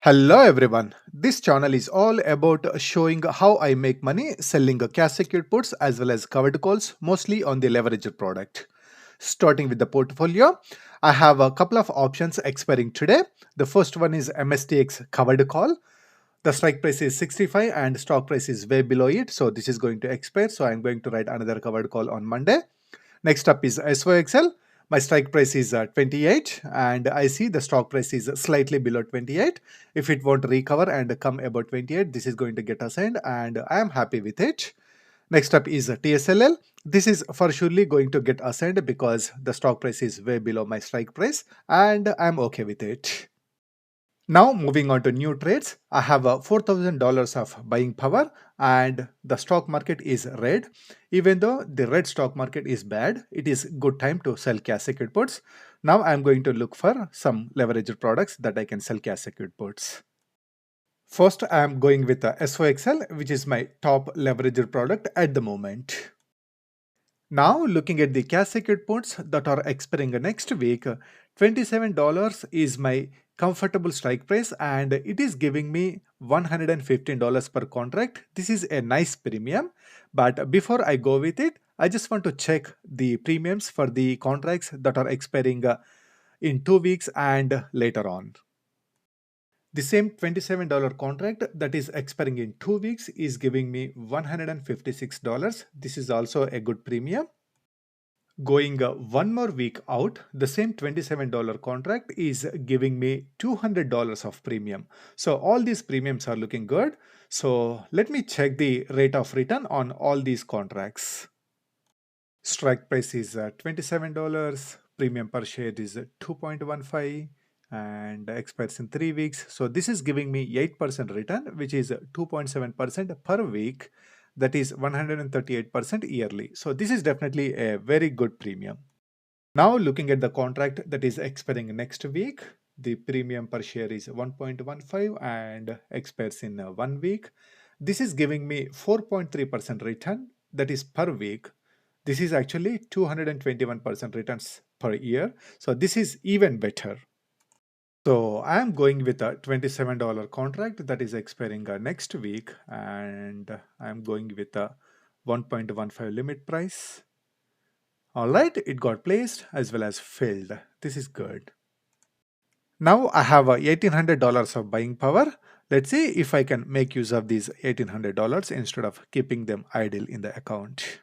Hello everyone. This channel is all about showing how I make money selling cash secured puts as well as covered calls, mostly on the leveraged product. Starting with the portfolio, I have a couple of options expiring today. The first one is MSTX covered call. The strike price is 65 and stock price is way below it. So this is going to expire. So I'm going to write another covered call on Monday. Next up is SOXL. My strike price is 28 and I see the stock price is slightly below 28. If it won't recover and come about 28, this is going to get assigned and I am happy with it. Next up is TSLL. This is for surely going to get assigned because the stock price is way below my strike price and I'm okay with it. Now moving on to new trades, I have $4,000 of buying power and the stock market is red. Even though the red stock market is bad, it is good time to sell cash secured puts. Now I'm going to look for some leveraged products that I can sell cash secured puts. First, I am going with the SOXL, which is my top leveraged product at the moment. Now looking at the cash secured puts that are expiring next week, $27 is my comfortable strike price and it is giving me $115 per contract. This is a nice premium, but before I go with it, I just want to check the premiums for the contracts that are expiring in 2 weeks and later on. The same $27 contract that is expiring in 2 weeks is giving me $156. This is also a good premium. Going one more week out, the same $27 contract is giving me $200 of premium. So all these premiums are looking good. So let me check the rate of return on all these contracts. Strike price is $27, premium per share is 2.15 and expires in 3 weeks. So this is giving me 8% return, which is 2.7% per week. That is 138% yearly. So this is definitely a very good premium. Now looking at the contract that is expiring next week, the premium per share is 1.15 and expires in 1 week. This is giving me 4.3% return, that is per week. This is actually 221% returns per year. So this is even better. So I am going with a $27 contract that is expiring next week and I am going with a 1.15 limit price. Alright, it got placed as well as filled. This is good. Now I have $1,800 of buying power. Let's see if I can make use of these $1,800 instead of keeping them idle in the account.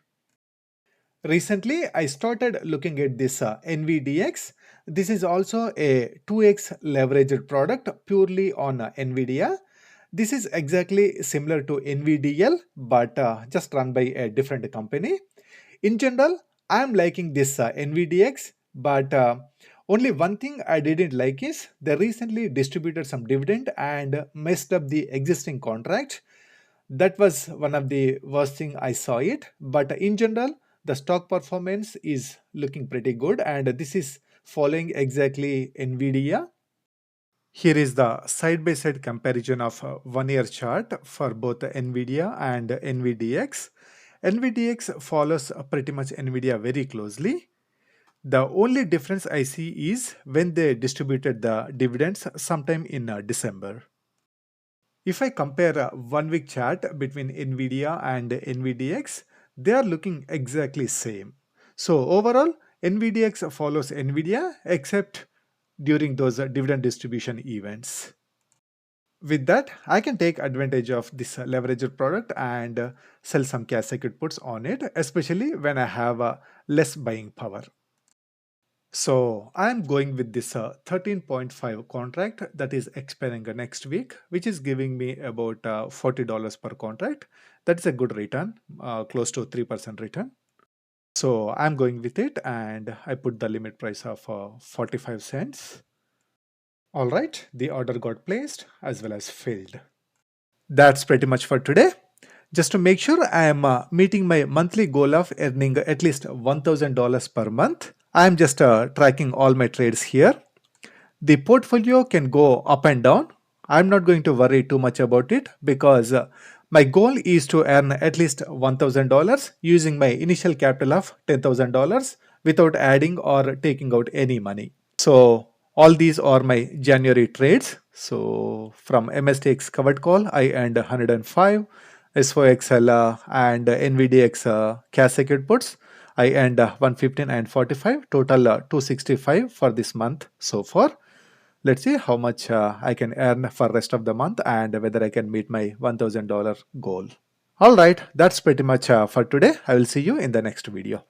Recently, I started looking at this NVDX. This is also a 2x leveraged product purely on NVIDIA. This is exactly similar to NVDL, but just run by a different company. In general, I am liking this NVDX, but only one thing I didn't like is they recently distributed some dividend and messed up the existing contract. That was one of the worst thing I saw it. But in general, the stock performance is looking pretty good, and this is following exactly NVIDIA. Here is the side-by-side comparison of 1 year chart for both NVIDIA and NVDX. NVDX follows pretty much NVIDIA very closely. The only difference I see is when they distributed the dividends sometime in December. If I compare a 1 week chart between NVIDIA and NVDX, they are looking exactly same. So overall, NVDX follows NVIDIA except during those dividend distribution events. With that, I can take advantage of this leveraged product and sell some cash secured puts on it, especially when I have less buying power. So I'm going with this 13.5 contract that is expiring next week, which is giving me about $40 per contract. That's a good return, close to 3% return. So I'm going with it and I put the limit price of 45 cents. All right, the order got placed as well as filled. That's pretty much for today. Just to make sure I am meeting my monthly goal of earning at least $1,000 per month, I am just tracking all my trades here. The portfolio can go up and down. I'm not going to worry too much about it because my goal is to earn at least $1,000 using my initial capital of $10,000 without adding or taking out any money. So All these are my January trades. So from MSTX covered call, I earned 105. SOXL and NVDX cash secured puts, I earned 115 and 45. Total 265 for this month so far. Let's see how much I can earn for rest of the month and whether I can meet my $1,000 goal. All right, that's pretty much for today. I will see you in the next video.